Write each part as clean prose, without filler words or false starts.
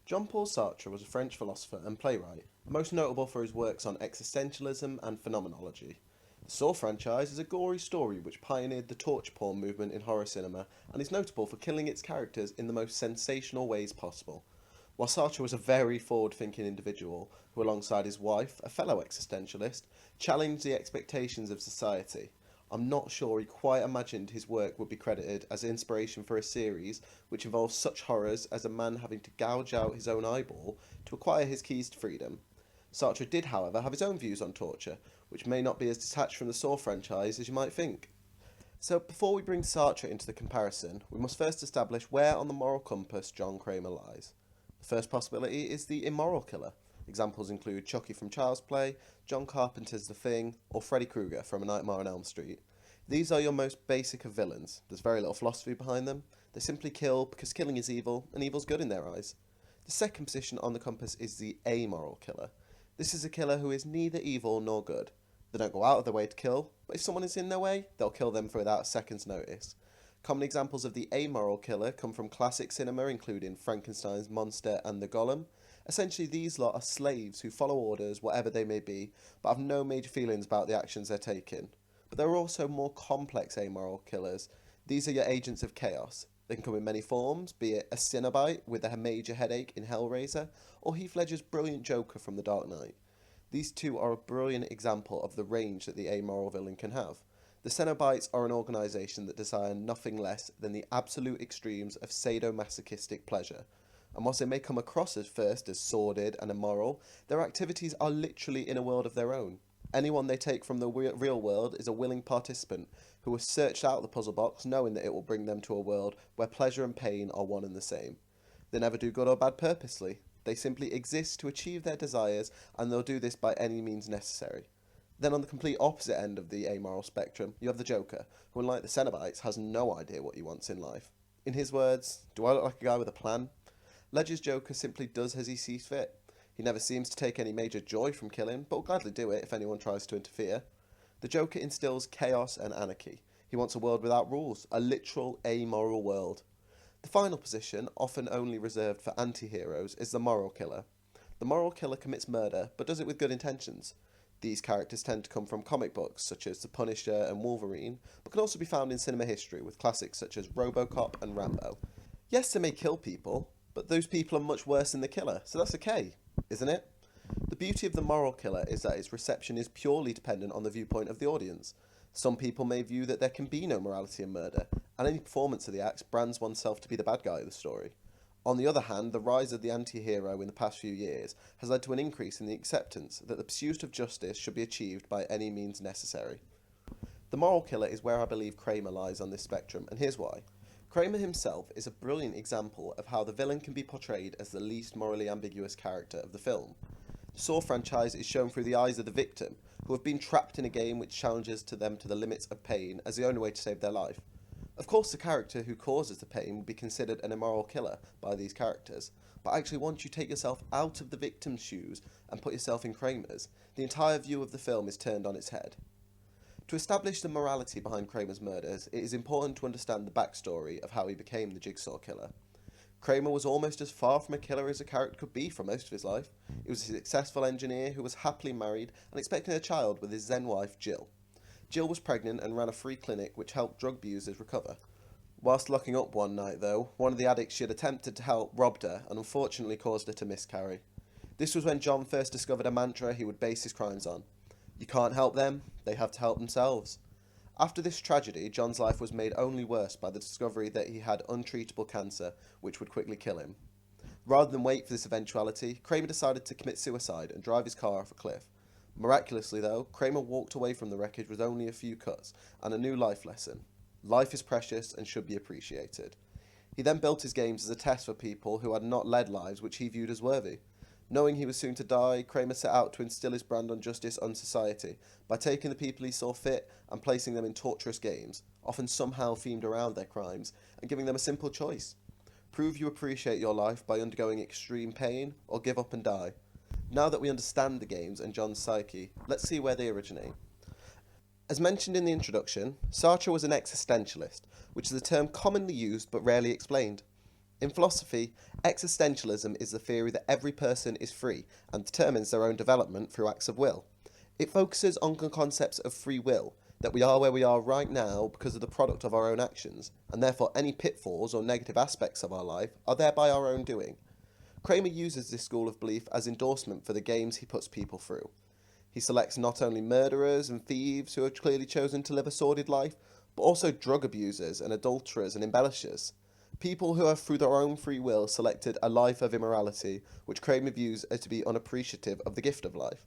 Jean-Paul Sartre was a French philosopher and playwright, most notable for his works on existentialism and phenomenology. The Saw franchise is a gory story which pioneered the torture porn movement in horror cinema and is notable for killing its characters in the most sensational ways possible. While Sartre was a very forward-thinking individual who, alongside his wife, a fellow existentialist, challenged the expectations of society, I'm not sure he quite imagined his work would be credited as inspiration for a series which involves such horrors as a man having to gouge out his own eyeball to acquire his keys to freedom. Sartre did, however, have his own views on torture, which may not be as detached from the Saw franchise as you might think. So, before we bring Sartre into the comparison, we must first establish where on the moral compass John Kramer lies. The first possibility is the immoral killer. Examples include Chucky from Child's Play, John Carpenter's The Thing, or Freddy Krueger from A Nightmare on Elm Street. These are your most basic of villains. There's very little philosophy behind them. They simply kill because killing is evil, and evil's good in their eyes. The second position on the compass is the amoral killer. This is a killer who is neither evil nor good. They don't go out of their way to kill, but if someone is in their way, they'll kill them without a second's notice. Common examples of the amoral killer come from classic cinema, including Frankenstein's monster and the Golem. Essentially, these lot are slaves who follow orders, whatever they may be, but have no major feelings about the actions they're taking. But there are also more complex amoral killers. These are your agents of chaos. They can come in many forms, be it a Cenobite with a major headache in Hellraiser, or Heath Ledger's brilliant Joker from The Dark Knight. These two are a brilliant example of the range that the amoral villain can have. The Cenobites are an organisation that desire nothing less than the absolute extremes of sadomasochistic pleasure. And whilst they may come across at first as sordid and immoral, their activities are literally in a world of their own. Anyone they take from the real world is a willing participant who has searched out the puzzle box knowing that it will bring them to a world where pleasure and pain are one and the same. They never do good or bad purposely. They simply exist to achieve their desires, and they'll do this by any means necessary. Then on the complete opposite end of the amoral spectrum, you have the Joker, who unlike the Cenobites has no idea what he wants in life. In his words, do I look like a guy with a plan? Ledger's Joker simply does as he sees fit. He never seems to take any major joy from killing, but will gladly do it if anyone tries to interfere. The Joker instills chaos and anarchy. He wants a world without rules, a literal amoral world. The final position, often only reserved for anti-heroes, is the moral killer. The moral killer commits murder, but does it with good intentions. These characters tend to come from comic books, such as The Punisher and Wolverine, but can also be found in cinema history, with classics such as RoboCop and Rambo. Yes, they may kill people, but those people are much worse than the killer, so that's okay, isn't it? The beauty of the moral killer is that its reception is purely dependent on the viewpoint of the audience. Some people may view that there can be no morality in murder, and any performance of the acts brands oneself to be the bad guy of the story. On the other hand, the rise of the anti-hero in the past few years has led to an increase in the acceptance that the pursuit of justice should be achieved by any means necessary. The moral killer is where I believe Kramer lies on this spectrum, and here's why. Kramer himself is a brilliant example of how the villain can be portrayed as the least morally ambiguous character of the film. The Saw franchise is shown through the eyes of the victim, who have been trapped in a game which challenges them to the limits of pain as the only way to save their life. Of course, the character who causes the pain would be considered an immoral killer by these characters, but actually once you take yourself out of the victim's shoes and put yourself in Kramer's, the entire view of the film is turned on its head. To establish the morality behind Kramer's murders, it is important to understand the backstory of how he became the Jigsaw Killer. Kramer was almost as far from a killer as a character could be for most of his life. He was a successful engineer who was happily married and expecting a child with his Zen wife, Jill. Jill was pregnant and ran a free clinic which helped drug abusers recover. Whilst locking up one night, though, one of the addicts she had attempted to help robbed her and unfortunately caused her to miscarry. This was when John first discovered a mantra he would base his crimes on. You can't help them, they have to help themselves. After this tragedy, John's life was made only worse by the discovery that he had untreatable cancer, which would quickly kill him. Rather than wait for this eventuality, Kramer decided to commit suicide and drive his car off a cliff. Miraculously, though, Kramer walked away from the wreckage with only a few cuts and a new life lesson. Life is precious and should be appreciated. He then built his games as a test for people who had not led lives which he viewed as worthy. Knowing he was soon to die, Kramer set out to instill his brand on justice on society by taking the people he saw fit and placing them in torturous games, often somehow themed around their crimes, and giving them a simple choice. Prove you appreciate your life by undergoing extreme pain, or give up and die. Now that we understand the games and John's psyche, let's see where they originate. As mentioned in the introduction, Sartre was an existentialist, which is a term commonly used but rarely explained. In philosophy, existentialism is the theory that every person is free and determines their own development through acts of will. It focuses on the concepts of free will, that we are where we are right now because of the product of our own actions, and therefore any pitfalls or negative aspects of our life are there by our own doing. Kramer uses this school of belief as endorsement for the games he puts people through. He selects not only murderers and thieves who have clearly chosen to live a sordid life, but also drug abusers and adulterers and embellishers. People who have, through their own free will, selected a life of immorality, which Kramer views as to be unappreciative of the gift of life.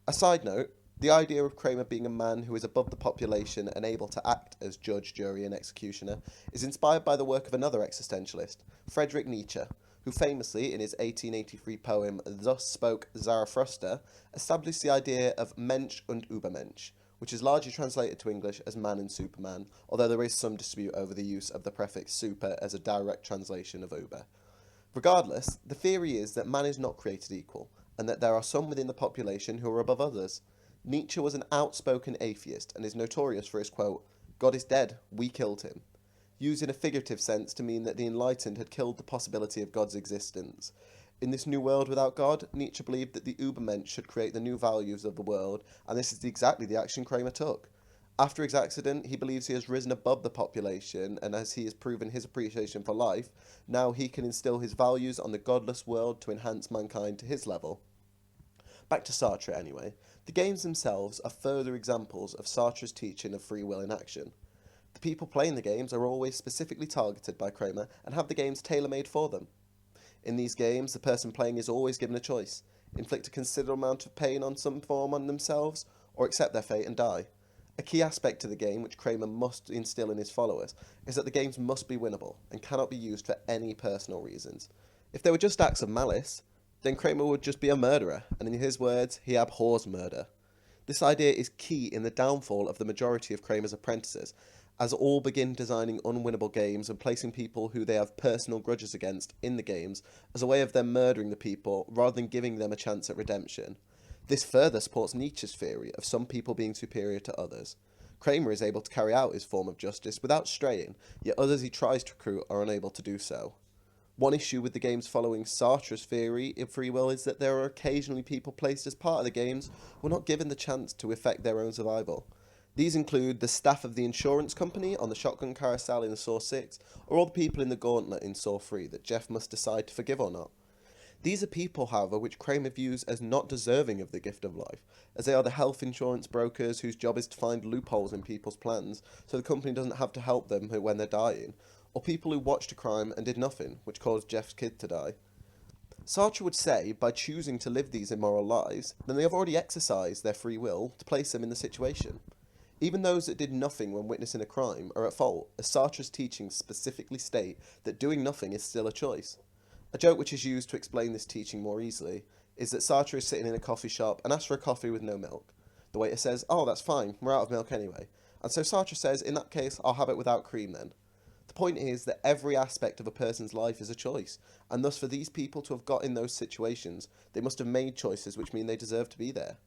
A side note, the idea of Kramer being a man who is above the population and able to act as judge, jury, and executioner is inspired by the work of another existentialist, Friedrich Nietzsche, who famously, in his 1883 poem Thus Spoke Zarathustra, established the idea of Mensch und Übermensch, which is largely translated to English as man and Superman, although there is some dispute over the use of the prefix super as a direct translation of Uber. Regardless, the theory is that man is not created equal, and that there are some within the population who are above others. Nietzsche was an outspoken atheist and is notorious for his quote, "God is dead, we killed him," used in a figurative sense to mean that the enlightened had killed the possibility of God's existence. In this new world without God, Nietzsche believed that the Übermensch should create the new values of the world, and this is exactly the action Kramer took. After his accident, he believes he has risen above the population, and as he has proven his appreciation for life, now he can instill his values on the godless world to enhance mankind to his level. Back to Sartre anyway. The games themselves are further examples of Sartre's teaching of free will in action. The people playing the games are always specifically targeted by Kramer and have the games tailor-made for them. In these games, the person playing is always given a choice: inflict a considerable amount of pain on some form on themselves, or accept their fate and die. A key aspect to the game which Kramer must instill in his followers is that the games must be winnable and cannot be used for any personal reasons. If they were just acts of malice, then Kramer would just be a murderer, and in his words, he abhors murder. This idea is key in the downfall of the majority of Kramer's apprentices, as all begin designing unwinnable games and placing people who they have personal grudges against in the games as a way of them murdering the people rather than giving them a chance at redemption. This further supports Nietzsche's theory of some people being superior to others. Kramer is able to carry out his form of justice without straying, yet others he tries to recruit are unable to do so. One issue with the games following Sartre's theory of free will is that there are occasionally people placed as part of the games who are not given the chance to effect their own survival. These include the staff of the insurance company on the shotgun carousel in Saw 6, or all the people in the gauntlet in Saw 3 that Jeff must decide to forgive or not. These are people, however, which Kramer views as not deserving of the gift of life, as they are the health insurance brokers whose job is to find loopholes in people's plans so the company doesn't have to help them when they're dying, or people who watched a crime and did nothing, which caused Jeff's kid to die. Sartre would say, by choosing to live these immoral lives, then they have already exercised their free will to place them in the situation. Even those that did nothing when witnessing a crime are at fault, as Sartre's teachings specifically state that doing nothing is still a choice. A joke which is used to explain this teaching more easily is that Sartre is sitting in a coffee shop and asks for a coffee with no milk. The waiter says, "Oh, that's fine, we're out of milk anyway." And so Sartre says, "In that case, I'll have it without cream then." The point is that every aspect of a person's life is a choice, and thus for these people to have got in those situations, they must have made choices which mean they deserve to be there.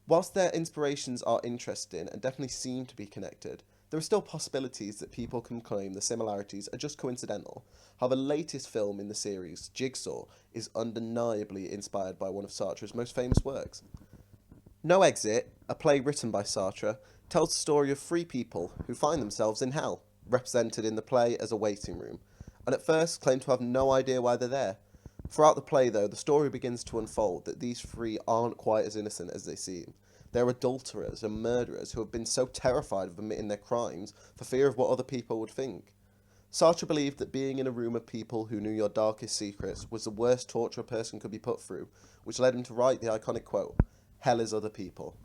Whilst their inspirations are interesting and definitely seem to be connected, there are still possibilities that people can claim the similarities are just coincidental. How the latest film in the series, Jigsaw, is undeniably inspired by one of Sartre's most famous works. No Exit, a play written by Sartre, tells the story of three people who find themselves in hell, represented in the play as a waiting room, and at first claim to have no idea why they're there. Throughout the play, though, the story begins to unfold that these three aren't quite as innocent as they seem. They're adulterers and murderers who have been so terrified of admitting their crimes for fear of what other people would think. Sartre believed that being in a room of people who knew your darkest secrets was the worst torture a person could be put through, which led him to write the iconic quote, "Hell is other people."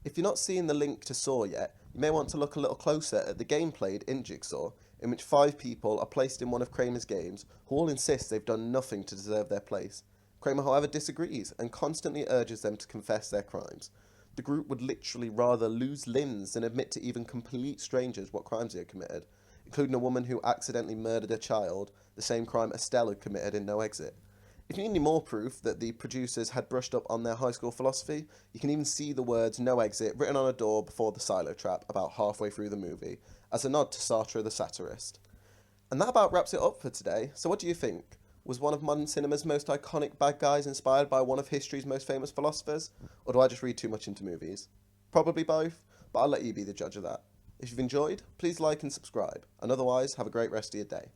If you're not seeing the link to Saw yet, you may want to look a little closer at the game played in Jigsaw, in which 5 people are placed in one of Kramer's games who all insist they've done nothing to deserve their place. Kramer, however, disagrees and constantly urges them to confess their crimes. The group would literally rather lose limbs than admit to even complete strangers what crimes they had committed, including a woman who accidentally murdered a child, the same crime Estelle had committed in No Exit. If you need any more proof that the producers had brushed up on their high school philosophy, you can even see the words "No Exit" written on a door before the silo trap about halfway through the movie, as a nod to Sartre the satirist. And that about wraps it up for today. So what do you think? Was one of modern cinema's most iconic bad guys inspired by one of history's most famous philosophers? Or do I just read too much into movies? Probably both, but I'll let you be the judge of that. If you've enjoyed, please like and subscribe, and otherwise, have a great rest of your day.